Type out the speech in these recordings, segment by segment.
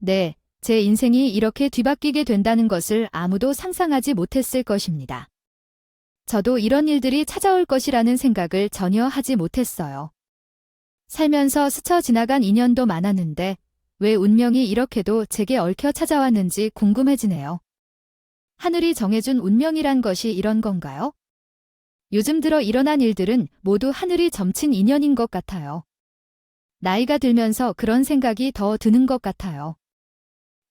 네, 제 인생이 이렇게 뒤바뀌게 된다는 것을 아무도 상상하지 못했을 것입니다. 저도 이런 일들이 찾아올 것이라는 생각을 전혀 하지 못했어요. 살면서 스쳐 지나간 인연도 많았는데 왜 운명이 이렇게도 제게 얽혀 찾아왔는지 궁금해지네요. 하늘이 정해준 운명이란 것이 이런 건가요? 요즘 들어 일어난 일들은 모두 하늘이 점친 인연인 것 같아요. 나이가 들면서 그런 생각이 더 드는 것 같아요.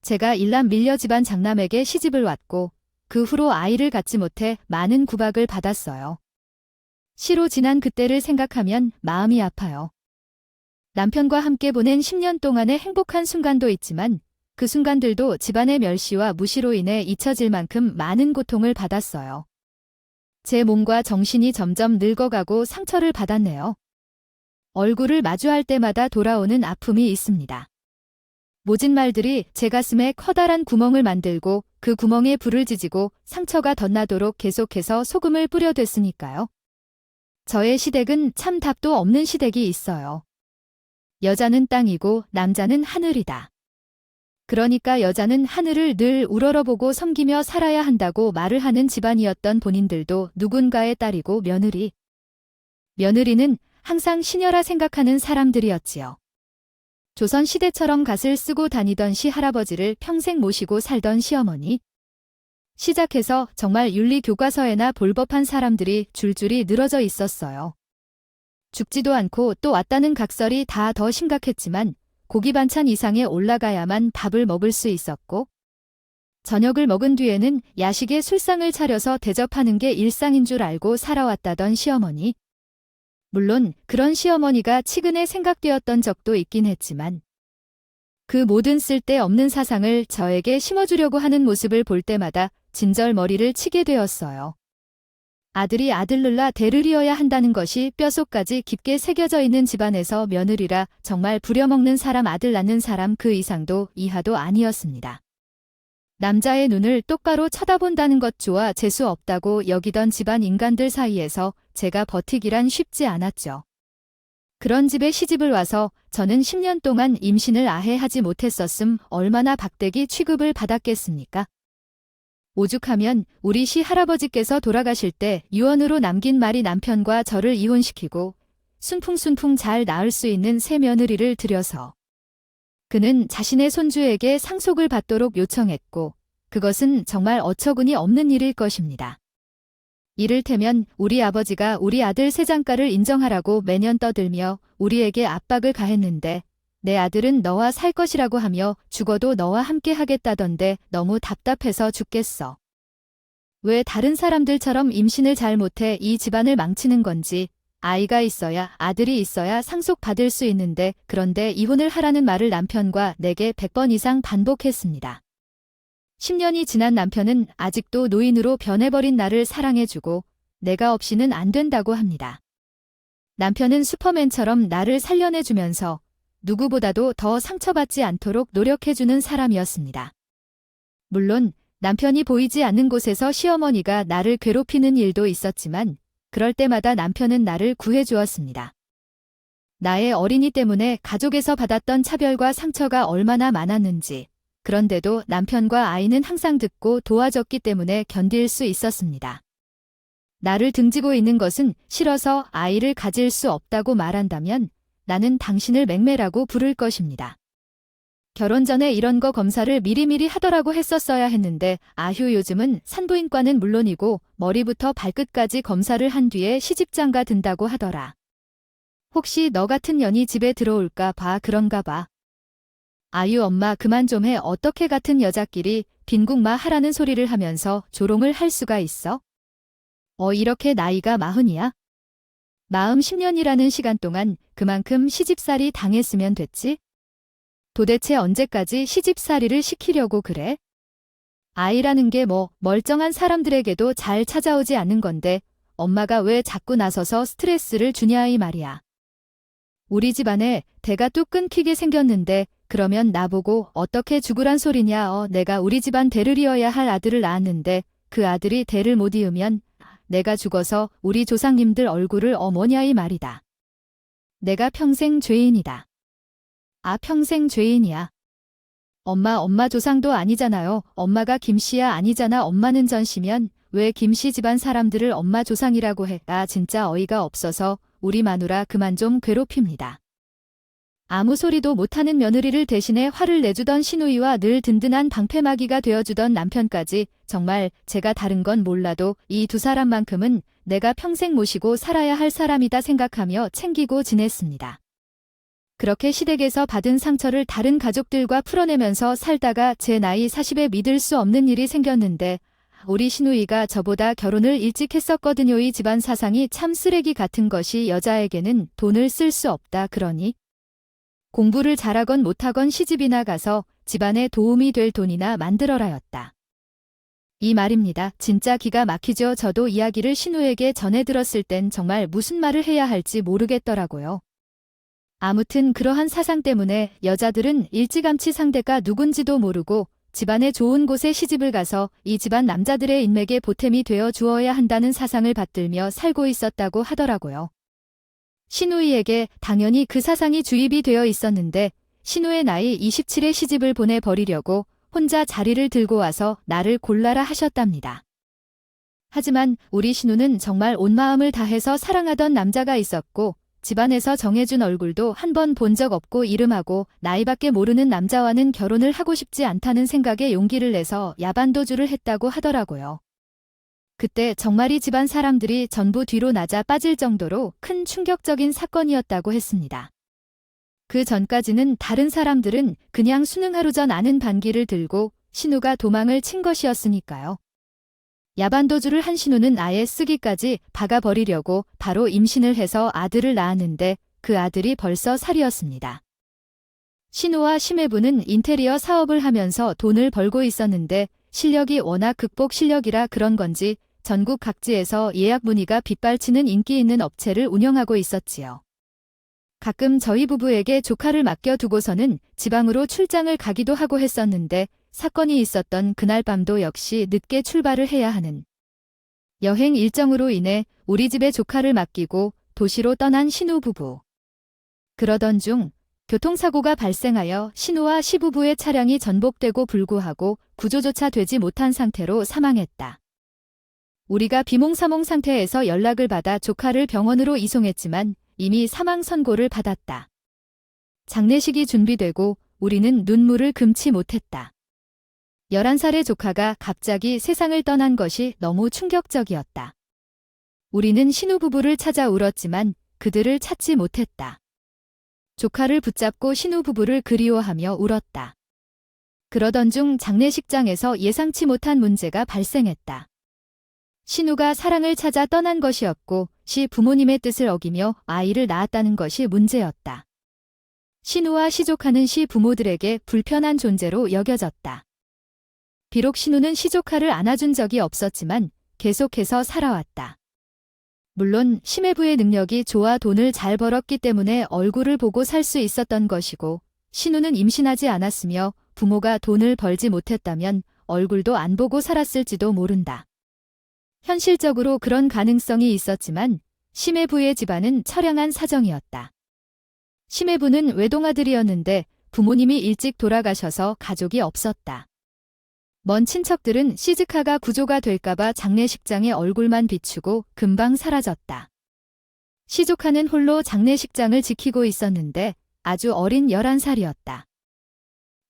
제가 일남 밀려 집안 장남에게 시집을 왔고 그 후로 아이를 갖지 못해 많은 구박을 받았어요. 시로 지난 그때를 생각하면 마음이 아파요. 남편과 함께 보낸 10년 동안의 행복한 순간도 있지만 그 순간들도 집안의 멸시와 무시로 인해 잊혀질 만큼 많은 고통을 받았어요. 제 몸과 정신이 점점 늙어가고 상처를 받았네요. 얼굴을 마주할 때마다 돌아오는 아픔이 있습니다. 모진 말들이 제 가슴에 커다란 구멍을 만들고 그 구멍에 불을 지지고 상처가 덧나도록 계속해서 소금을 뿌려댔으니까요. 저의 시댁은 참 답도 없는 시댁이 있어요. 여자는 땅이고 남자는 하늘이다. 그러니까 여자는 하늘을 늘 우러러보고 섬기며 살아야 한다고 말을 하는 집안이었던 본인들도 누군가의 딸이고 며느리는 항상 시녀라 생각하는 사람들이었지요. 조선시대처럼 갓을 쓰고 다니던 시할아버지를 평생 모시고 살던 시어머니. 시작해서 정말 윤리교과서에나 볼 법한 사람들이 줄줄이 늘어져 있었어요. 죽지도 않고 또 왔다는 각설이 다 더 심각했지만 고기 반찬 이상에 올라가야만 밥을 먹을 수 있었고 저녁을 먹은 뒤에는 야식에 술상을 차려서 대접하는 게 일상인 줄 알고 살아왔다던 시어머니. 물론 그런 시어머니가 치근에 생각되었던 적도 있긴 했지만 그 모든 쓸데없는 사상을 저에게 심어주려고 하는 모습을 볼 때마다 진절머리를 치게 되었어요. 아들이 아들 눌라 대를 이어야 한다는 것이 뼛속까지 깊게 새겨져 있는 집안에서 며느리라 정말 부려먹는 사람 아들 낳는 사람 그 이상도 이하도 아니었습니다. 남자의 눈을 똑바로 쳐다본다는 것 조차 재수 없다고 여기던 집안 인간들 사이에서 제가 버티기란 쉽지 않았죠. 그런 집에 시집을 와서 저는 10년 동안 임신을 아예 하지 못했었음 얼마나 박대기 취급을 받았겠습니까? 오죽하면 우리 시할아버지께서 돌아가실 때 유언으로 남긴 말이 남편과 저를 이혼시키고 순풍순풍 잘 낳을 수 있는 새 며느리를 들여서 그는 자신의 손주에게 상속을 받도록 요청했고 그것은 정말 어처구니 없는 일일 것입니다. 이를테면 우리 아버지가 우리 아들 세장가를 인정하라고 매년 떠들며 우리에게 압박을 가했는데 내 아들은 너와 살 것이라고 하며 죽어도 너와 함께 하겠다던데 너무 답답해서 죽겠어. 왜 다른 사람들처럼 임신을 잘 못해 이 집안을 망치는 건지 아이가 있어야 아들이 있어야 상속받을 수 있는데 그런데 이혼을 하라는 말을 남편과 내게 100번 이상 반복했습니다. 10년이 지난 남편은 아직도 노인으로 변해버린 나를 사랑해주고 내가 없이는 안 된다고 합니다. 남편은 슈퍼맨처럼 나를 살려내주면서 누구보다도 더 상처받지 않도록 노력해주는 사람이었습니다. 물론 남편이 보이지 않는 곳에서 시어머니가 나를 괴롭히는 일도 있었지만 그럴 때마다 남편은 나를 구해주었습니다. 나의 어린이 때문에 가족에서 받았던 차별과 상처가 얼마나 많았는지 그런데도 남편과 아이는 항상 듣고 도와줬기 때문에 견딜 수 있었습니다. 나를 등지고 있는 것은 싫어서 아이를 가질 수 없다고 말한다면 나는 당신을 맹매라고 부를 것입니다. 결혼 전에 이런 거 검사를 미리미리 하더라고 했었어야 했는데 아휴 요즘은 산부인과는 물론이고 머리부터 발끝까지 검사를 한 뒤에 시집장가 든다고 하더라. 혹시 너 같은 년이 집에 들어올까 봐 그런가 봐. 아유 엄마 그만 좀 해. 어떻게 같은 여자끼리 빈국마 하라는 소리를 하면서 조롱을 할 수가 있어? 이렇게 나이가 40이야? 마음 10년이라는 시간 동안 그만큼 시집살이 당했으면 됐지? 도대체 언제까지 시집살이를 시키려고 그래? 아이라는 게 멀쩡한 사람들에게도 잘 찾아오지 않는 건데 엄마가 왜 자꾸 나서서 스트레스를 주냐 이 말이야. 우리 집안에 대가 뚝 끊기게 생겼는데 그러면 나보고 어떻게 죽으란 소리냐. 내가 우리 집안 대를 이어야 할 아들을 낳았는데 그 아들이 대를 못 이으면 내가 죽어서 우리 조상님들 얼굴을 뭐냐 이 말이다. 내가 평생 죄인이다. 평생 죄인이야. 엄마 조상도 아니잖아요. 엄마가 김씨야 아니잖아. 엄마는 전씨면 왜 김씨 집안 사람들을 엄마 조상이라고 해. 나 진짜 어이가 없어서 우리 마누라 그만 좀 괴롭힙니다. 아무 소리도 못하는 며느리를 대신해 화를 내주던 시누이와 늘 든든한 방패막이가 되어주던 남편까지 정말 제가 다른 건 몰라도 이 두 사람만큼은 내가 평생 모시고 살아야 할 사람이다 생각하며 챙기고 지냈습니다. 그렇게 시댁에서 받은 상처를 다른 가족들과 풀어내면서 살다가 제 나이 40에 믿을 수 없는 일이 생겼는데 우리 시누이가 저보다 결혼을 일찍 했었거든요. 이 집안 사상이 참 쓰레기 같은 것이 여자에게는 돈을 쓸 수 없다 그러니 공부를 잘하건 못하건 시집이나 가서 집안에 도움이 될 돈이나 만들어라였다. 이 말입니다. 진짜 기가 막히죠. 저도 이야기를 신우에게 전해 들었을 땐 정말 무슨 말을 해야 할지 모르겠더라고요. 아무튼 그러한 사상 때문에 여자들은 일찌감치 상대가 누군지도 모르고 집안에 좋은 곳에 시집을 가서 이 집안 남자들의 인맥에 보탬이 되어 주어야 한다는 사상을 받들며 살고 있었다고 하더라고요. 신우이에게 당연히 그 사상이 주입이 되어 있었는데 신우의 나이 27에 시집을 보내버리려고 혼자 자리를 들고 와서 나를 골라라 하셨답니다. 하지만 우리 신우는 정말 온 마음을 다해서 사랑하던 남자가 있었고 집안에서 정해준 얼굴도 한 번 본 적 없고 이름하고 나이밖에 모르는 남자와는 결혼을 하고 싶지 않다는 생각에 용기를 내서 야반도주를 했다고 하더라고요. 그때 정말 이 집안 사람들이 전부 뒤로 낮아 빠질 정도로 큰 충격적인 사건이었다고 했습니다. 그 전까지는 다른 사람들은 그냥 수능 하루 전 아는 반기를 들고 신우가 도망을 친 것이었으니까요. 야반도주를 한 신우는 아예 쓰기까지 박아버리려고 바로 임신을 해서 아들을 낳았는데 그 아들이 벌써 살이었습니다. 신우와 심해부는 인테리어 사업을 하면서 돈을 벌고 있었는데 실력이 워낙 극복 실력이라 그런 건지 전국 각지에서 예약 문의가 빗발치는 인기 있는 업체를 운영하고 있었지요. 가끔 저희 부부에게 조카를 맡겨두고서는 지방으로 출장을 가기도 하고 했었는데 사건이 있었던 그날 밤도 역시 늦게 출발을 해야 하는 여행 일정으로 인해 우리 집에 조카를 맡기고 도시로 떠난 신우 부부. 그러던 중 교통사고가 발생하여 신우와 시부부의 차량이 전복되고 불구하고 구조조차 되지 못한 상태로 사망했다. 우리가 비몽사몽 상태에서 연락을 받아 조카를 병원으로 이송했지만 이미 사망 선고를 받았다. 장례식이 준비되고 우리는 눈물을 금치 못했다. 11살의 조카가 갑자기 세상을 떠난 것이 너무 충격적이었다. 우리는 신우 부부를 찾아 울었지만 그들을 찾지 못했다. 조카를 붙잡고 신우 부부를 그리워하며 울었다. 그러던 중 장례식장에서 예상치 못한 문제가 발생했다. 신우가 사랑을 찾아 떠난 것이었고 시 부모님의 뜻을 어기며 아이를 낳았다는 것이 문제였다. 신우와 시조카는 시 부모들에게 불편한 존재로 여겨졌다. 비록 신우는 시조카를 안아준 적이 없었지만 계속해서 살아왔다. 물론 심해부의 능력이 좋아 돈을 잘 벌었기 때문에 얼굴을 보고 살 수 있었던 것이고 신우는 임신하지 않았으며 부모가 돈을 벌지 못했다면 얼굴도 안 보고 살았을지도 모른다. 현실적으로 그런 가능성이 있었지만 심해부의 집안은 처량한 사정이었다. 심해부는 외동아들이었는데 부모님이 일찍 돌아가셔서 가족이 없었다. 먼 친척들은 시즈카가 구조가 될까봐 장례식장에 얼굴만 비추고 금방 사라졌다. 시조카는 홀로 장례식장을 지키고 있었는데 아주 어린 11살이었다.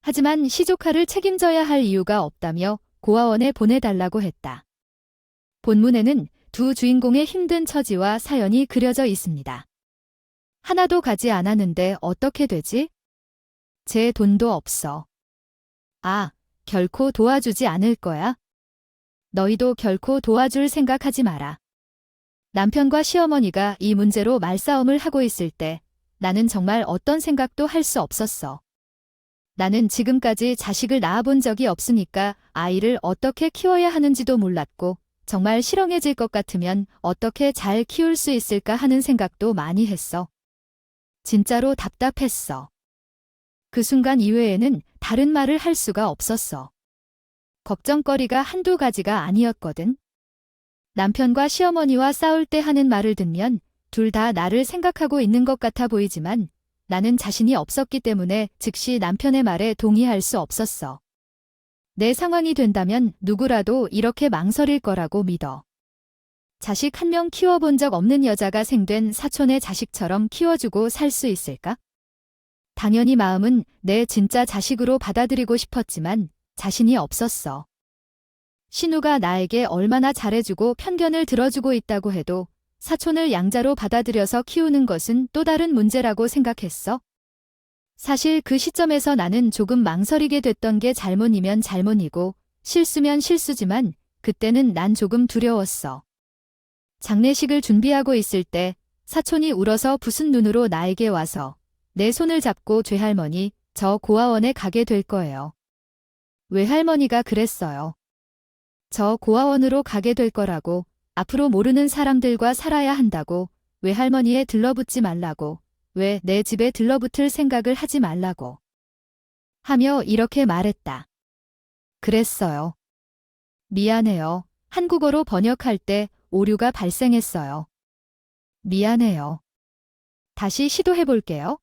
하지만 시조카를 책임져야 할 이유가 없다며 고아원에 보내달라고 했다. 본문에는 두 주인공의 힘든 처지와 사연이 그려져 있습니다. 하나도 가지 않았는데 어떻게 되지? 제 돈도 없어. 아, 결코 도와주지 않을 거야. 너희도 결코 도와줄 생각하지 마라. 남편과 시어머니가 이 문제로 말싸움을 하고 있을 때 나는 정말 어떤 생각도 할 수 없었어. 나는 지금까지 자식을 낳아본 적이 없으니까 아이를 어떻게 키워야 하는지도 몰랐고 정말 실형해질 것 같으면 어떻게 잘 키울 수 있을까 하는 생각도 많이 했어. 진짜로 답답했어. 그 순간 이외에는 다른 말을 할 수가 없었어. 걱정거리가 한두 가지가 아니었거든. 남편과 시어머니와 싸울 때 하는 말을 듣면 둘 다 나를 생각하고 있는 것 같아 보이지만 나는 자신이 없었기 때문에 즉시 남편의 말에 동의할 수 없었어. 내 상황이 된다면 누구라도 이렇게 망설일 거라고 믿어. 자식 한 명 키워본 적 없는 여자가 생된 사촌의 자식처럼 키워주고 살 수 있을까? 당연히 마음은 내 진짜 자식으로 받아들이고 싶었지만 자신이 없었어. 신우가 나에게 얼마나 잘해주고 편견을 들어주고 있다고 해도 사촌을 양자로 받아들여서 키우는 것은 또 다른 문제라고 생각했어. 사실 그 시점에서 나는 조금 망설이게 됐던 게 잘못이면 잘못이고 실수면 실수지만 그때는 난 조금 두려웠어. 장례식을 준비하고 있을 때 사촌이 울어서 부순 눈으로 나에게 와서 내 손을 잡고 죄할머니, 저 고아원에 가게 될 거예요. 외할머니가 그랬어요. 저 고아원으로 가게 될 거라고, 앞으로 모르는 사람들과 살아야 한다고, 외할머니에 들러붙지 말라고, 왜 내 집에 들러붙을 생각을 하지 말라고 하며 이렇게 말했다. 그랬어요. 미안해요. 한국어로 번역할 때 오류가 발생했어요. 미안해요. 다시 시도해볼게요.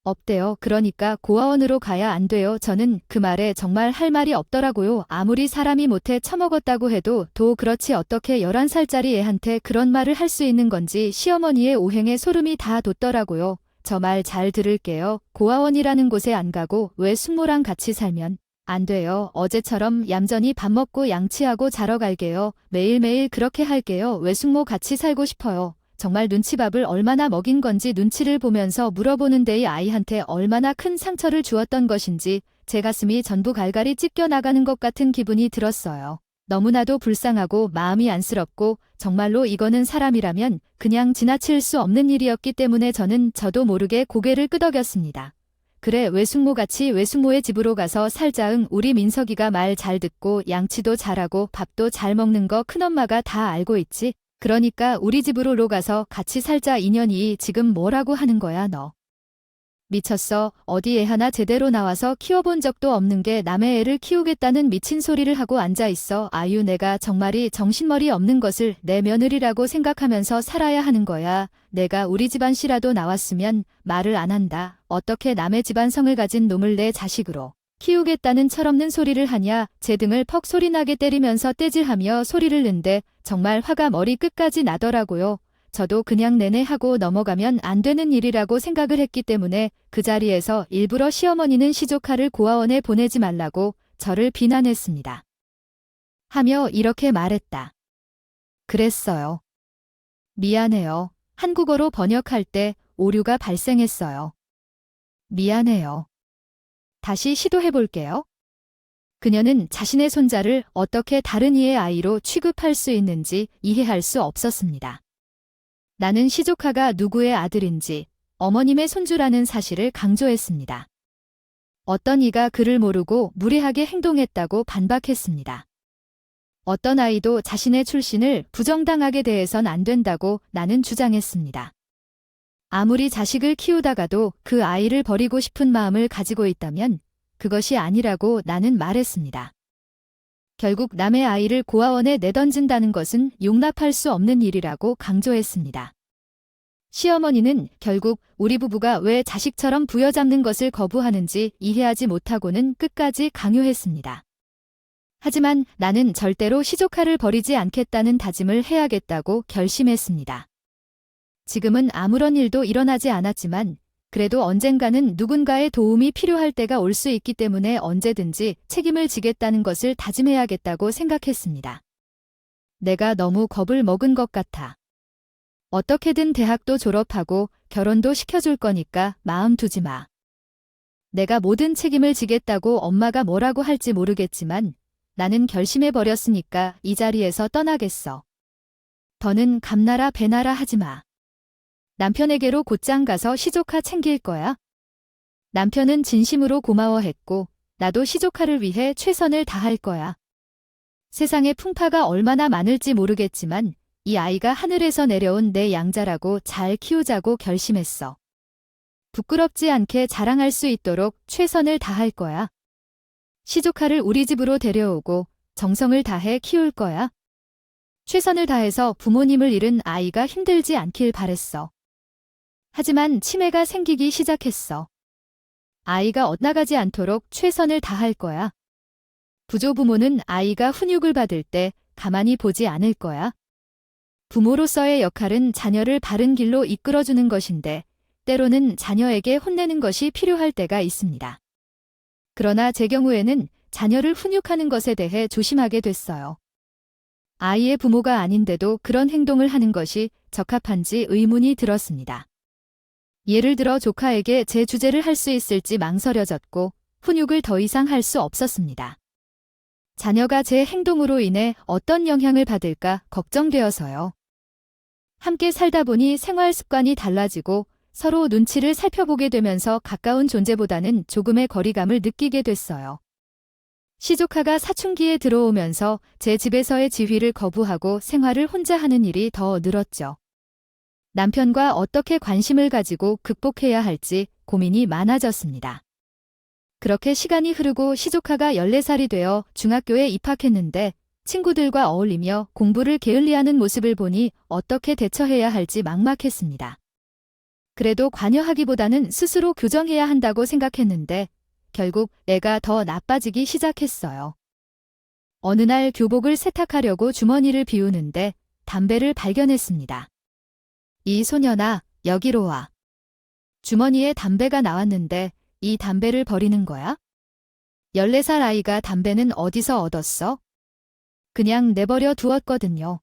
없대요. 그러니까 고아원으로 가야 안 돼요. 저는 그 말에 정말 할 말이 없더라고요. 아무리 사람이 못해 처먹었다고 해도 그렇지 어떻게 11살짜리 애한테 그런 말을 할 수 있는 건지 시어머니의 오행에 소름이 다 돋더라고요. 저 말 잘 들을게요. 고아원이라는 곳에 안 가고 왜 숙모랑 같이 살면 안 돼요. 어제처럼 얌전히 밥 먹고 양치하고 자러 갈게요. 매일매일 그렇게 할게요. 왜 숙모 같이 살고 싶어요. 정말 눈치밥을 얼마나 먹인 건지 눈치를 보면서 물어보는데 이 아이한테 얼마나 큰 상처를 주었던 것인지 제 가슴이 전부 갈갈이 찢겨 나가는 것 같은 기분이 들었어요. 너무나도 불쌍하고 마음이 안쓰럽고 정말로 이거는 사람이라면 그냥 지나칠 수 없는 일이었기 때문에 저도 모르게 고개를 끄덕였습니다. 그래 외숙모같이 외숙모의 집으로 가서 살자응. 우리 민석이가 말 잘 듣고 양치도 잘하고 밥도 잘 먹는 거 큰엄마가 다 알고 있지. 그러니까 우리 집으로 가서 같이 살자. 인연이 지금 뭐라고 하는 거야 너. 미쳤어. 어디 애 하나 제대로 나와서 키워본 적도 없는 게 남의 애를 키우겠다는 미친 소리를 하고 앉아있어. 아유 내가 정말이 정신머리 없는 것을 내 며느리라고 생각하면서 살아야 하는 거야. 내가 우리 집안 씨라도 나왔으면 말을 안 한다. 어떻게 남의 집안 성을 가진 놈을 내 자식으로 키우겠다는 철없는 소리를 하냐. 제 등을 퍽 소리나게 때리면서 떼질하며 소리를 낸데 정말 화가 머리 끝까지 나더라고요. 저도 그냥 내내 하고 넘어가면 안 되는 일이라고 생각을 했기 때문에 그 자리에서 일부러 시어머니는 시조카를 고아원에 보내지 말라고 저를 비난했습니다. 하며 이렇게 말했다. 그랬어요. 미안해요. 한국어로 번역할 때 오류가 발생했어요. 미안해요. 다시 시도해볼게요. 그녀는 자신의 손자를 어떻게 다른 이의 아이로 취급할 수 있는지 이해할 수 없었습니다. 나는 시조카가 누구의 아들인지 어머님의 손주라는 사실을 강조했습니다. 어떤 이가 그를 모르고 무례하게 행동했다고 반박했습니다. 어떤 아이도 자신의 출신을 부정당하게 대해선 안 된다고 나는 주장했습니다. 아무리 자식을 키우다가도 그 아이를 버리고 싶은 마음을 가지고 있다면 그것이 아니라고 나는 말했습니다. 결국 남의 아이를 고아원에 내던진다는 것은 용납할 수 없는 일이라고 강조했습니다. 시어머니는 결국 우리 부부가 왜 자식처럼 부여잡는 것을 거부하는지 이해하지 못하고는 끝까지 강요했습니다. 하지만 나는 절대로 시조카를 버리지 않겠다는 다짐을 해야겠다고 결심했습니다. 지금은 아무런 일도 일어나지 않았지만 그래도 언젠가는 누군가의 도움이 필요할 때가 올 수 있기 때문에 언제든지 책임을 지겠다는 것을 다짐해야겠다고 생각했습니다. 내가 너무 겁을 먹은 것 같아. 어떻게든 대학도 졸업하고 결혼도 시켜줄 거니까 마음 두지 마. 내가 모든 책임을 지겠다고 엄마가 뭐라고 할지 모르겠지만 나는 결심해버렸으니까 이 자리에서 떠나겠어. 더는 감나라 배나라 하지 마. 남편에게로 곧장 가서 시조카 챙길 거야. 남편은 진심으로 고마워했고 나도 시조카를 위해 최선을 다할 거야. 세상에 풍파가 얼마나 많을지 모르겠지만 이 아이가 하늘에서 내려온 내 양자라고 잘 키우자고 결심했어. 부끄럽지 않게 자랑할 수 있도록 최선을 다할 거야. 시조카를 우리 집으로 데려오고 정성을 다해 키울 거야. 최선을 다해서 부모님을 잃은 아이가 힘들지 않길 바랬어. 하지만 치매가 생기기 시작했어. 아이가 엇나가지 않도록 최선을 다할 거야. 부조부모는 아이가 훈육을 받을 때 가만히 보지 않을 거야. 부모로서의 역할은 자녀를 바른 길로 이끌어주는 것인데 때로는 자녀에게 혼내는 것이 필요할 때가 있습니다. 그러나 제 경우에는 자녀를 훈육하는 것에 대해 조심하게 됐어요. 아이의 부모가 아닌데도 그런 행동을 하는 것이 적합한지 의문이 들었습니다. 예를 들어 조카에게 제 주제를 할 수 있을지 망설여졌고 훈육을 더 이상 할 수 없었습니다. 자녀가 제 행동으로 인해 어떤 영향을 받을까 걱정되어서요. 함께 살다 보니 생활 습관이 달라지고 서로 눈치를 살펴보게 되면서 가까운 존재보다는 조금의 거리감을 느끼게 됐어요. 시조카가 사춘기에 들어오면서 제 집에서의 지휘를 거부하고 생활을 혼자 하는 일이 더 늘었죠. 남편과 어떻게 관심을 가지고 극복해야 할지 고민이 많아졌습니다. 그렇게 시간이 흐르고 시조카가 14살이 되어 중학교에 입학했는데 친구들과 어울리며 공부를 게을리하는 모습을 보니 어떻게 대처해야 할지 막막했습니다. 그래도 관여하기보다는 스스로 교정해야 한다고 생각했는데 결국 애가 더 나빠지기 시작했어요. 어느 날 교복을 세탁하려고 주머니를 비우는데 담배를 발견했습니다. 이 소년아, 여기로 와. 주머니에 담배가 나왔는데 이 담배를 버리는 거야? 14살 아이가 담배는 어디서 얻었어? 그냥 내버려 두었거든요.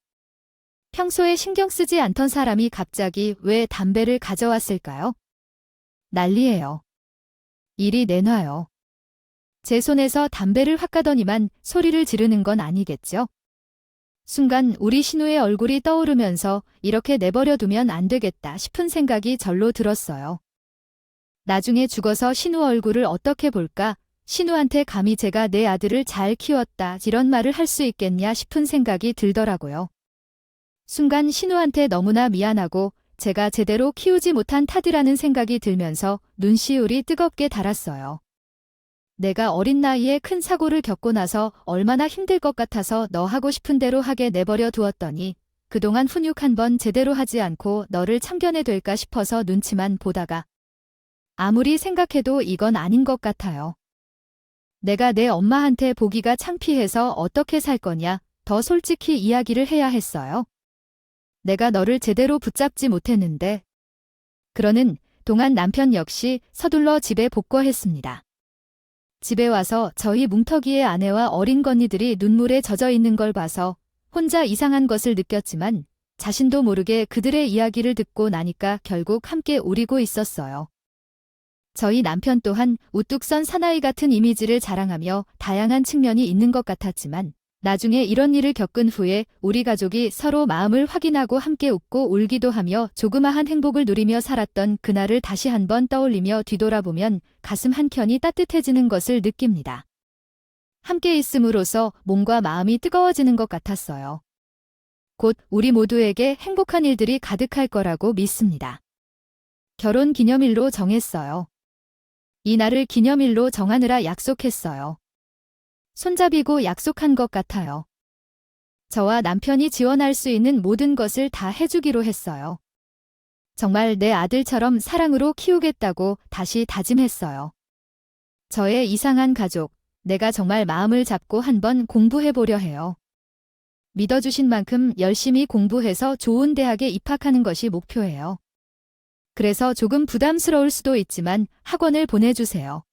평소에 신경 쓰지 않던 사람이 갑자기 왜 담배를 가져왔을까요? 난리예요. 이리 내놔요. 제 손에서 담배를 확 까더니만 소리를 지르는 건 아니겠죠? 순간 우리 신우의 얼굴이 떠오르면서 이렇게 내버려 두면 안 되겠다 싶은 생각이 절로 들었어요. 나중에 죽어서 신우 얼굴을 어떻게 볼까? 신우한테 감히 제가 내 아들을 잘 키웠다 이런 말을 할 수 있겠냐 싶은 생각이 들더라고요. 순간 신우한테 너무나 미안하고 제가 제대로 키우지 못한 탓이라는 생각이 들면서 눈시울이 뜨겁게 달았어요. 내가 어린 나이에 큰 사고를 겪고 나서 얼마나 힘들 것 같아서 너 하고 싶은 대로 하게 내버려 두었더니 그동안 훈육 한 번 제대로 하지 않고 너를 참견해 될까 싶어서 눈치만 보다가 아무리 생각해도 이건 아닌 것 같아요. 내가 내 엄마한테 보기가 창피해서 어떻게 살 거냐 더 솔직히 이야기를 해야 했어요. 내가 너를 제대로 붙잡지 못했는데. 그러는 동안 남편 역시 서둘러 집에 복거했습니다. 집에 와서 저희 뭉터기의 아내와 어린 건이들이 눈물에 젖어 있는 걸 봐서 혼자 이상한 것을 느꼈지만 자신도 모르게 그들의 이야기를 듣고 나니까 결국 함께 우리고 있었어요. 저희 남편 또한 우뚝 선 사나이 같은 이미지를 자랑하며 다양한 측면이 있는 것 같았지만 나중에 이런 일을 겪은 후에 우리 가족이 서로 마음을 확인하고 함께 웃고 울기도 하며 조그마한 행복을 누리며 살았던 그날을 다시 한번 떠올리며 뒤돌아보면 가슴 한켠이 따뜻해지는 것을 느낍니다. 함께 있음으로써 몸과 마음이 뜨거워지는 것 같았어요. 곧 우리 모두에게 행복한 일들이 가득할 거라고 믿습니다. 결혼 기념일로 정했어요. 이 날을 기념일로 정하느라 약속했어요. 손잡이고 약속한 것 같아요. 저와 남편이 지원할 수 있는 모든 것을 다 해주기로 했어요. 정말 내 아들처럼 사랑으로 키우겠다고 다시 다짐했어요. 저의 이상한 가족, 내가 정말 마음을 잡고 한번 공부해보려 해요. 믿어주신 만큼 열심히 공부해서 좋은 대학에 입학하는 것이 목표예요. 그래서 조금 부담스러울 수도 있지만 학원을 보내주세요.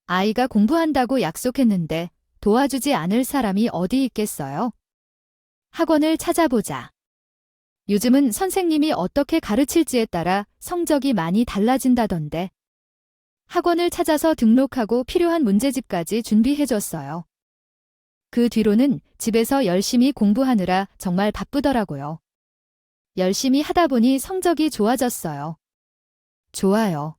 아이가 공부한다고 약속했는데 도와주지 않을 사람이 어디 있겠어요? 학원을 찾아보자. 요즘은 선생님이 어떻게 가르칠지에 따라 성적이 많이 달라진다던데. 학원을 찾아서 등록하고 필요한 문제집까지 준비해줬어요. 그 뒤로는 집에서 열심히 공부하느라 정말 바쁘더라고요. 열심히 하다 보니 성적이 좋아졌어요. 좋아요.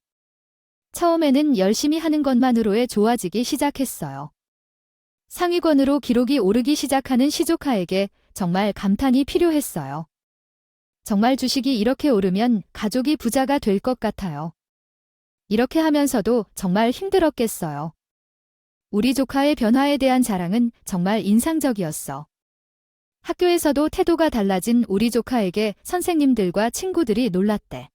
처음에는 열심히 하는 것만으로의 좋아지기 시작했어요. 상위권으로 기록이 오르기 시작하는 시조카에게 정말 감탄이 필요했어요. 정말 주식이 이렇게 오르면 가족이 부자가 될 것 같아요. 이렇게 하면서도 정말 힘들었겠어요. 우리 조카의 변화에 대한 자랑은 정말 인상적이었어. 학교에서도 태도가 달라진 우리 조카에게 선생님들과 친구들이 놀랐대.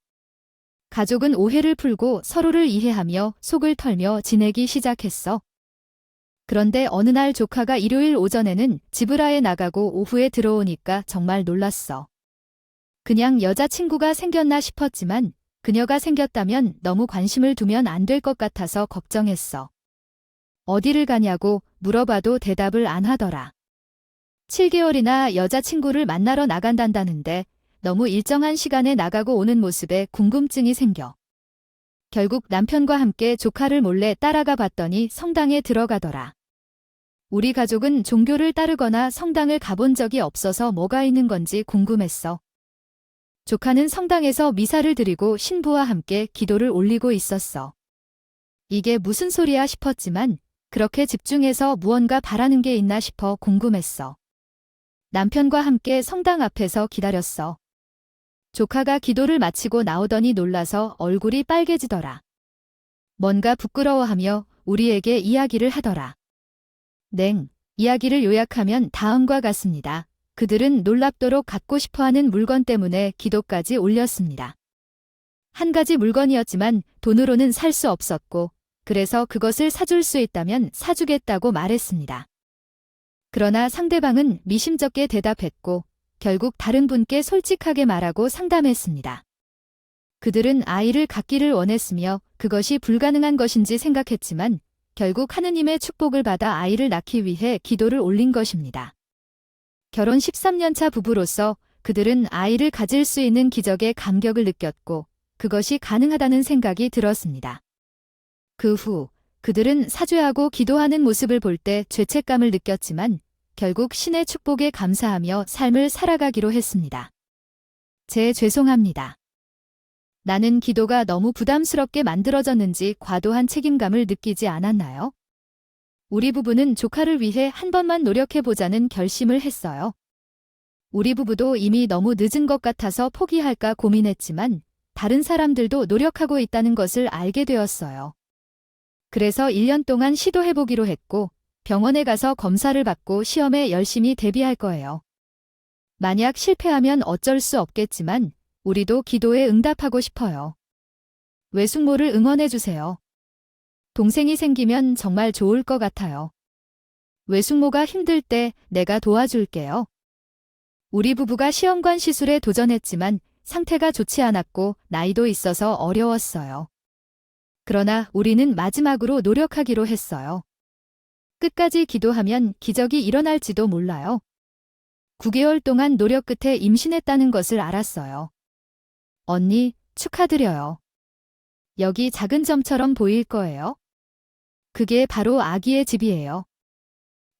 가족은 오해를 풀고 서로를 이해하며 속을 털며 지내기 시작했어. 그런데 어느 날 조카가 일요일 오전에는 지브라에 나가고 오후에 들어오니까 정말 놀랐어. 그냥 여자친구가 생겼나 싶었지만 그녀가 생겼다면 너무 관심을 두면 안 될 것 같아서 걱정했어. 어디를 가냐고 물어봐도 대답을 안 하더라. 7개월이나 여자친구를 만나러 나간단다는데 너무 일정한 시간에 나가고 오는 모습에 궁금증이 생겨. 결국 남편과 함께 조카를 몰래 따라가 봤더니 성당에 들어가더라. 우리 가족은 종교를 따르거나 성당을 가본 적이 없어서 뭐가 있는 건지 궁금했어. 조카는 성당에서 미사를 드리고 신부와 함께 기도를 올리고 있었어. 이게 무슨 소리야 싶었지만 그렇게 집중해서 무언가 바라는 게 있나 싶어 궁금했어. 남편과 함께 성당 앞에서 기다렸어. 조카가 기도를 마치고 나오더니 놀라서 얼굴이 빨개지더라. 뭔가 부끄러워하며 우리에게 이야기를 하더라. 이야기를 요약하면 다음과 같습니다. 그들은 놀랍도록 갖고 싶어하는 물건 때문에 기도까지 올렸습니다. 한 가지 물건이었지만 돈으로는 살 수 없었고 그래서 그것을 사줄 수 있다면 사주겠다고 말했습니다. 그러나 상대방은 미심쩍게 대답했고 결국 다른 분께 솔직하게 말하고 상담했습니다. 그들은 아이를 갖기를 원했으며 그것이 불가능한 것인지 생각했지만 결국 하느님의 축복을 받아 아이를 낳기 위해 기도를 올린 것입니다. 결혼 13년 차 부부로서 그들은 아이를 가질 수 있는 기적에 감격을 느꼈고 그것이 가능하다는 생각이 들었습니다. 그 후 그들은 사죄하고 기도하는 모습을 볼 때 죄책감을 느꼈지만 결국 신의 축복에 감사하며 삶을 살아가기로 했습니다. 죄송합니다. 나는 기도가 너무 부담스럽게 만들어졌는지 과도한 책임감을 느끼지 않았나요? 우리 부부는 조카를 위해 한 번만 노력해보자는 결심을 했어요. 우리 부부도 이미 너무 늦은 것 같아서 포기할까 고민했지만 다른 사람들도 노력하고 있다는 것을 알게 되었어요. 그래서 1년 동안 시도해보기로 했고 병원에 가서 검사를 받고 시험에 열심히 대비할 거예요. 만약 실패하면 어쩔 수 없겠지만 우리도 기도에 응답하고 싶어요. 외숙모를 응원해주세요. 동생이 생기면 정말 좋을 것 같아요. 외숙모가 힘들 때 내가 도와줄게요. 우리 부부가 시험관 시술에 도전했지만 상태가 좋지 않았고 나이도 있어서 어려웠어요. 그러나 우리는 마지막으로 노력하기로 했어요. 끝까지 기도하면 기적이 일어날지도 몰라요. 9개월 동안 노력 끝에 임신했다는 것을 알았어요. 언니, 축하드려요. 여기 작은 점처럼 보일 거예요. 그게 바로 아기의 집이에요.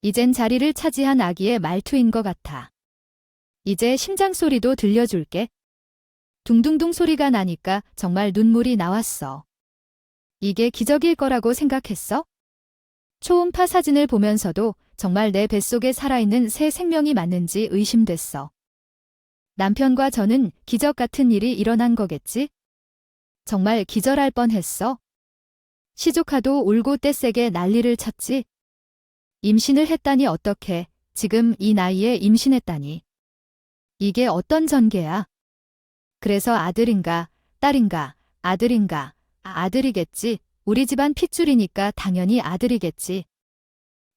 이젠 자리를 차지한 아기의 말투인 것 같아. 이제 심장 소리도 들려줄게. 둥둥둥 소리가 나니까 정말 눈물이 나왔어. 이게 기적일 거라고 생각했어? 초음파 사진을 보면서도 정말 내 뱃속에 살아있는 새 생명이 맞는지 의심됐어. 남편과 저는 기적 같은 일이 일어난 거겠지? 정말 기절할 뻔했어. 시조카도 울고 떼세게 난리를 쳤지. 임신을 했다니 어떡해. 지금 이 나이에 임신했다니. 이게 어떤 전개야? 그래서 아들인가, 딸인가, 아들인가, 아들이겠지. 우리 집안 핏줄이니까 당연히 아들이겠지.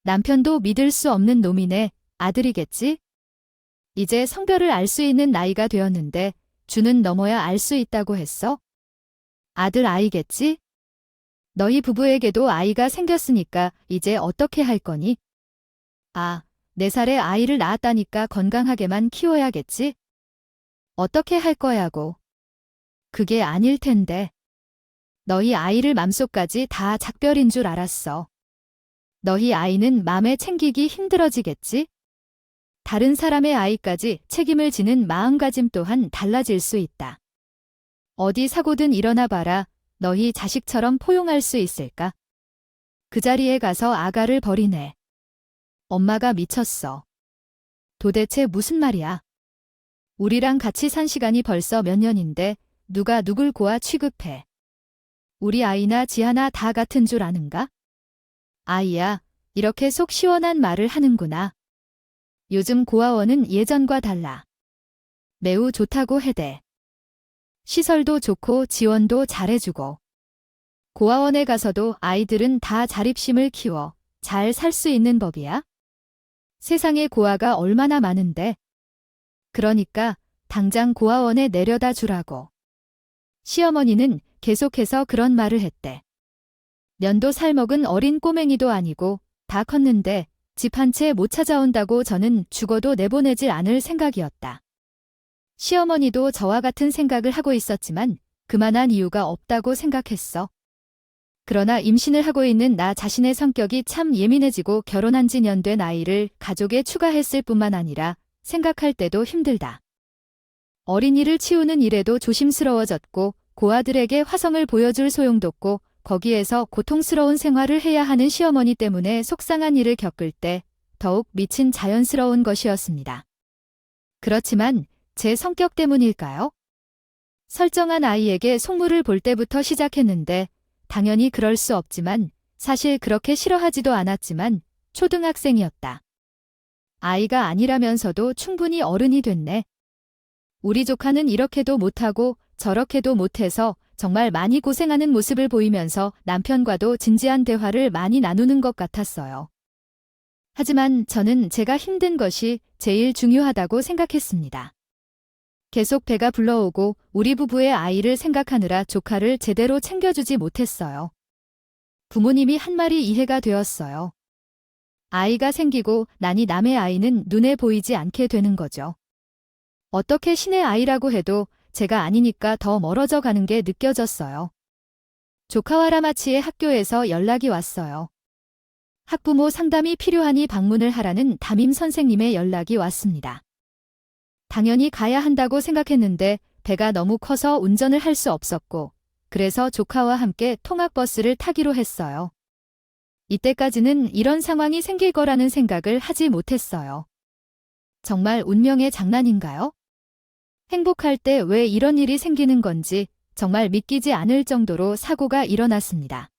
남편도 믿을 수 없는 놈이네. 아들이겠지? 이제 성별을 알 수 있는 나이가 되었는데 주는 넘어야 알 수 있다고 했어? 아들 아이겠지? 너희 부부에게도 아이가 생겼으니까 이제 어떻게 할 거니? 4살에 아이를 낳았다니까 건강하게만 키워야겠지? 어떻게 할 거야고. 그게 아닐 텐데. 너희 아이를 맘속까지 다 작별인 줄 알았어. 너희 아이는 맘에 챙기기 힘들어지겠지? 다른 사람의 아이까지 책임을 지는 마음가짐 또한 달라질 수 있다. 어디 사고든 일어나 봐라. 너희 자식처럼 포용할 수 있을까? 그 자리에 가서 아가를 버리네. 엄마가 미쳤어. 도대체 무슨 말이야? 우리랑 같이 산 시간이 벌써 몇 년인데 누가 누굴 고아 취급해. 우리 아이나 지하나 다 같은 줄 아는가? 아이야, 이렇게 속 시원한 말을 하는구나. 요즘 고아원은 예전과 달라. 매우 좋다고 해대. 시설도 좋고 지원도 잘해주고 고아원에 가서도 아이들은 다 자립심을 키워 잘 살 수 있는 법이야? 세상에 고아가 얼마나 많은데. 그러니까 당장 고아원에 내려다 주라고. 시어머니는 계속해서 그런 말을 했대. 면도 살먹은 어린 꼬맹이도 아니고 다 컸는데 집 한 채 못 찾아온다고 저는 죽어도 내보내질 않을 생각이었다. 시어머니도 저와 같은 생각을 하고 있었지만 그만한 이유가 없다고 생각했어. 그러나 임신을 하고 있는 나 자신의 성격이 참 예민해지고 결혼한 지 년 된 아이를 가족에 추가했을 뿐만 아니라 생각할 때도 힘들다. 어린이를 치우는 일에도 조심스러워졌고 고아들에게 화성을 보여줄 소용도 없고 거기에서 고통스러운 생활을 해야 하는 시어머니 때문에 속상한 일을 겪을 때 더욱 미친 자연스러운 것이었습니다. 그렇지만 제 성격 때문일까요? 설정한 아이에게 속물을 볼 때부터 시작했는데 당연히 그럴 수 없지만 사실 그렇게 싫어하지도 않았지만 초등학생이었다. 아이가 아니라면서도 충분히 어른이 됐네. 우리 조카는 이렇게도 못하고 저렇게도 못해서 정말 많이 고생하는 모습을 보이면서 남편과도 진지한 대화를 많이 나누는 것 같았어요. 하지만 저는 제가 힘든 것이 제일 중요하다고 생각했습니다. 계속 배가 불러오고 우리 부부의 아이를 생각하느라 조카를 제대로 챙겨주지 못했어요. 부모님이 한 말이 이해가 되었어요. 아이가 생기고 나니 남의 아이는 눈에 보이지 않게 되는 거죠. 어떻게 신의 아이라고 해도 제가 아니니까 더 멀어져 가는 게 느껴졌어요. 조카와 라마치의 학교에서 연락이 왔어요. 학부모 상담이 필요하니 방문을 하라는 담임 선생님의 연락이 왔습니다. 당연히 가야 한다고 생각했는데 배가 너무 커서 운전을 할 수 없었고 그래서 조카와 함께 통학버스를 타기로 했어요. 이때까지는 이런 상황이 생길 거라는 생각을 하지 못했어요. 정말 운명의 장난인가요? 행복할 때 왜 이런 일이 생기는 건지 정말 믿기지 않을 정도로 사고가 일어났습니다.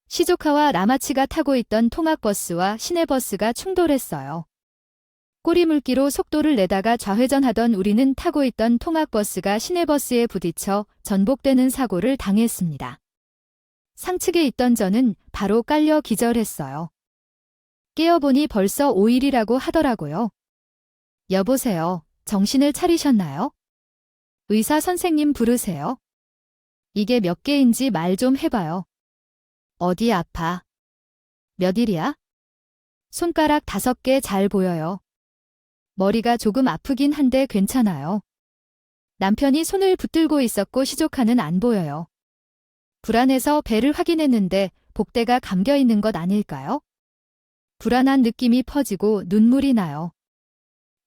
시조카와 라마치가 타고 있던 통학버스와 시내버스가 충돌했어요. 꼬리물기로 속도를 내다가 좌회전하던 우리는 타고 있던 통학버스가 시내버스에 부딪혀 전복되는 사고를 당했습니다. 상측에 있던 저는 바로 깔려 기절했어요. 깨어보니 벌써 5일이라고 하더라고요. 여보세요. 정신을 차리셨나요? 의사 선생님 부르세요. 이게 몇 개인지 말 좀 해봐요. 어디 아파? 몇 일이야? 손가락 5개 잘 보여요. 머리가 조금 아프긴 한데 괜찮아요. 남편이 손을 붙들고 있었고 시조카는 안 보여요. 불안해서 배를 확인했는데 복대가 감겨 있는 것 아닐까요? 불안한 느낌이 퍼지고 눈물이 나요.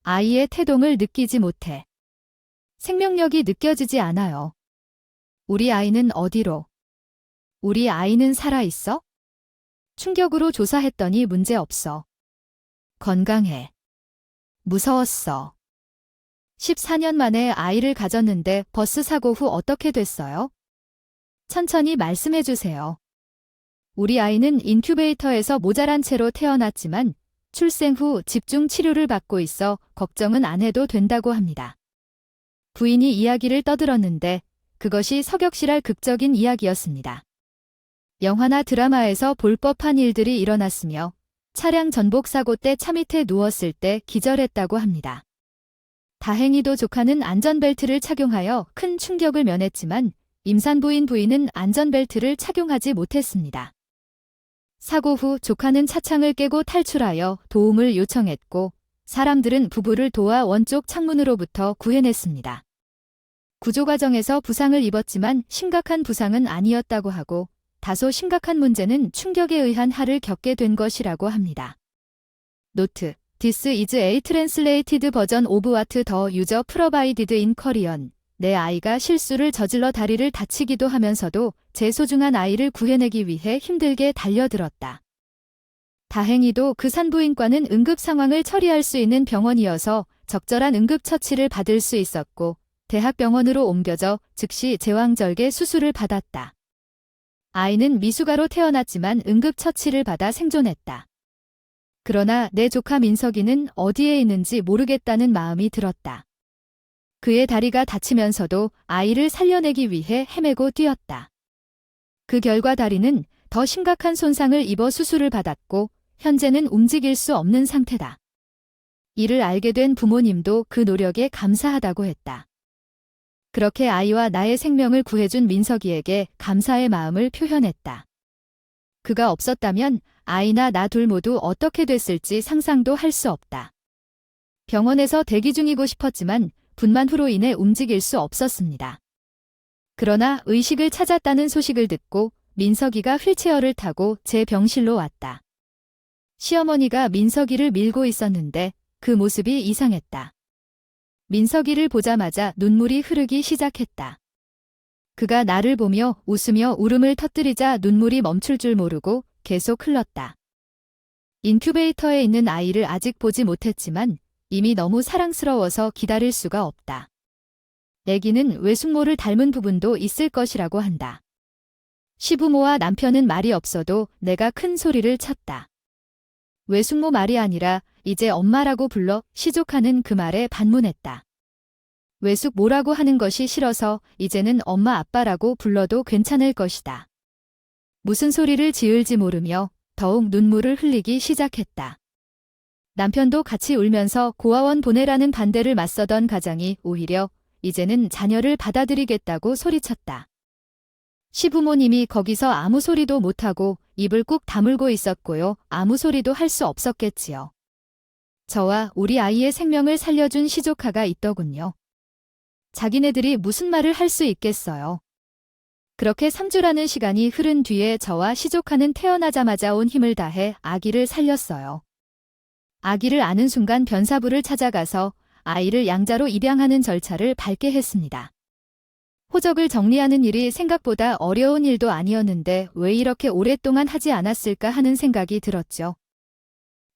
아이의 태동을 느끼지 못해. 생명력이 느껴지지 않아요. 우리 아이는 어디로? 우리 아이는 살아있어? 충격으로 조사했더니 문제 없어. 건강해. 무서웠어. 14년 만에 아이를 가졌는데 버스 사고 후 어떻게 됐어요? 천천히 말씀해 주세요. 우리 아이는 인큐베이터에서 모자란 채로 태어났지만 출생 후 집중 치료를 받고 있어 걱정은 안 해도 된다고 합니다. 부인이 이야기를 떠들었는데 그것이 석역실할 극적인 이야기였습니다. 영화나 드라마에서 볼 법한 일들이 일어났으며 차량 전복 사고 때 차 밑에 누웠을 때 기절했다고 합니다. 다행히도 조카는 안전벨트를 착용하여 큰 충격을 면했지만 임산부인 부인은 안전벨트를 착용하지 못했습니다. 사고 후 조카는 차창을 깨고 탈출하여 도움을 요청했고 사람들은 부부를 도와 원쪽 창문으로부터 구해냈습니다. 구조 과정에서 부상을 입었지만 심각한 부상은 아니었다고 하고 다소 심각한 문제는 충격에 의한 하를 겪게 된 것이라고 합니다. 노트: This is a translated version of what the user provided in Korean. 내 아이가 실수를 저질러 다리를 다치기도 하면서도 제 소중한 아이를 구해내기 위해 힘들게 달려들었다. 다행히도 그 산부인과는 응급 상황을 처리할 수 있는 병원이어서 적절한 응급처치를 받을 수 있었고 대학병원으로 옮겨져 즉시 제왕절개 수술을 받았다. 아이는 미숙아로 태어났지만 응급처치를 받아 생존했다. 그러나 내 조카 민석이는 어디에 있는지 모르겠다는 마음이 들었다. 그의 다리가 다치면서도 아이를 살려내기 위해 헤매고 뛰었다. 그 결과 다리는 더 심각한 손상을 입어 수술을 받았고 현재는 움직일 수 없는 상태다. 이를 알게 된 부모님도 그 노력에 감사하다고 했다. 그렇게 아이와 나의 생명을 구해준 민석이에게 감사의 마음을 표현했다. 그가 없었다면 아이나 나 둘 모두 어떻게 됐을지 상상도 할 수 없다. 병원에서 대기 중이고 싶었지만 분만 후로 인해 움직일 수 없었습니다. 그러나 의식을 찾았다는 소식을 듣고 민석이가 휠체어를 타고 제 병실로 왔다. 시어머니가 민석이를 밀고 있었는데 그 모습이 이상했다. 민석이를 보자마자 눈물이 흐르기 시작했다. 그가 나를 보며 웃으며 울음을 터뜨리자 눈물이 멈출 줄 모르고 계속 흘렀다. 인큐베이터에 있는 아이를 아직 보지 못했지만 이미 너무 사랑스러워서 기다릴 수가 없다. 애기는 외숙모를 닮은 부분도 있을 것이라고 한다. 시부모와 남편은 말이 없어도 내가 큰 소리를 쳤다. 외숙모 말이 아니라 이제 엄마라고 불러 시족하는 그 말에 반문했다. 외숙모라고 하는 것이 싫어서 이제는 엄마 아빠라고 불러도 괜찮을 것이다. 무슨 소리를 지을지 모르며 더욱 눈물을 흘리기 시작했다. 남편도 같이 울면서 고아원 보내라는 반대를 맞서던 가장이 오히려 이제는 자녀를 받아들이겠다고 소리쳤다. 시부모님이 거기서 아무 소리도 못하고 입을 꾹 다물고 있었고요. 아무 소리도 할 수 없었겠지요. 저와 우리 아이의 생명을 살려준 시조카가 있더군요. 자기네들이 무슨 말을 할 수 있겠어요. 그렇게 3주라는 시간이 흐른 뒤에 저와 시조카는 태어나자마자 온 힘을 다해 아기를 살렸어요. 아기를 아는 순간 변사부를 찾아가서 아이를 양자로 입양하는 절차를 밟게 했습니다. 호적을 정리하는 일이 생각보다 어려운 일도 아니었는데 왜 이렇게 오랫동안 하지 않았을까 하는 생각이 들었죠.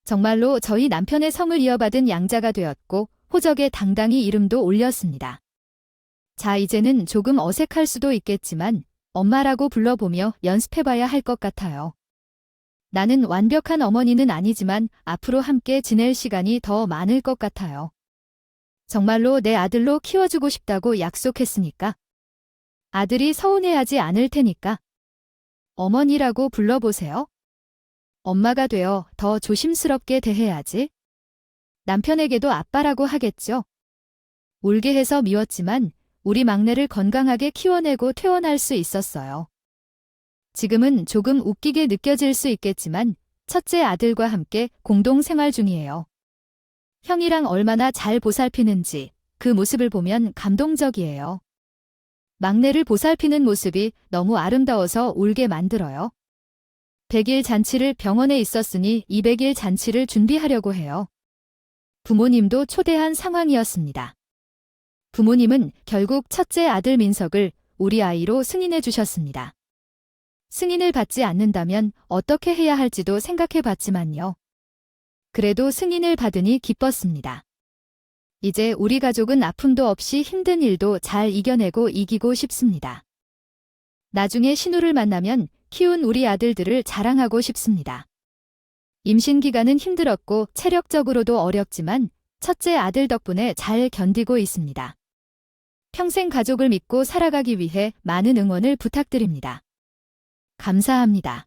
정말로 저희 남편의 성을 이어받은 양자가 되었고 호적에 당당히 이름도 올렸습니다. 자, 이제는 조금 어색할 수도 있겠지만 엄마라고 불러보며 연습해봐야 할 것 같아요. 나는 완벽한 어머니는 아니지만 앞으로 함께 지낼 시간이 더 많을 것 같아요. 정말로 내 아들로 키워주고 싶다고 약속했으니까. 아들이 서운해하지 않을 테니까. 어머니라고 불러보세요. 엄마가 되어 더 조심스럽게 대해야지. 남편에게도 아빠라고 하겠죠. 울게 해서 미웠지만 우리 막내를 건강하게 키워내고 퇴원할 수 있었어요. 지금은 조금 웃기게 느껴질 수 있겠지만 첫째 아들과 함께 공동 생활 중이에요. 형이랑 얼마나 잘 보살피는지 그 모습을 보면 감동적이에요. 막내를 보살피는 모습이 너무 아름다워서 울게 만들어요. 100일 잔치를 병원에 있었으니 200일 잔치를 준비하려고 해요. 부모님도 초대한 상황이었습니다. 부모님은 결국 첫째 아들 민석을 우리 아이로 승인해 주셨습니다. 승인을 받지 않는다면 어떻게 해야 할지도 생각해 봤지만요. 그래도 승인을 받으니 기뻤습니다. 이제 우리 가족은 아픔도 없이 힘든 일도 잘 이겨내고 이기고 싶습니다. 나중에 신우를 만나면 키운 우리 아들들을 자랑하고 싶습니다. 임신 기간은 힘들었고 체력적으로도 어렵지만 첫째 아들 덕분에 잘 견디고 있습니다. 평생 가족을 믿고 살아가기 위해 많은 응원을 부탁드립니다. 감사합니다.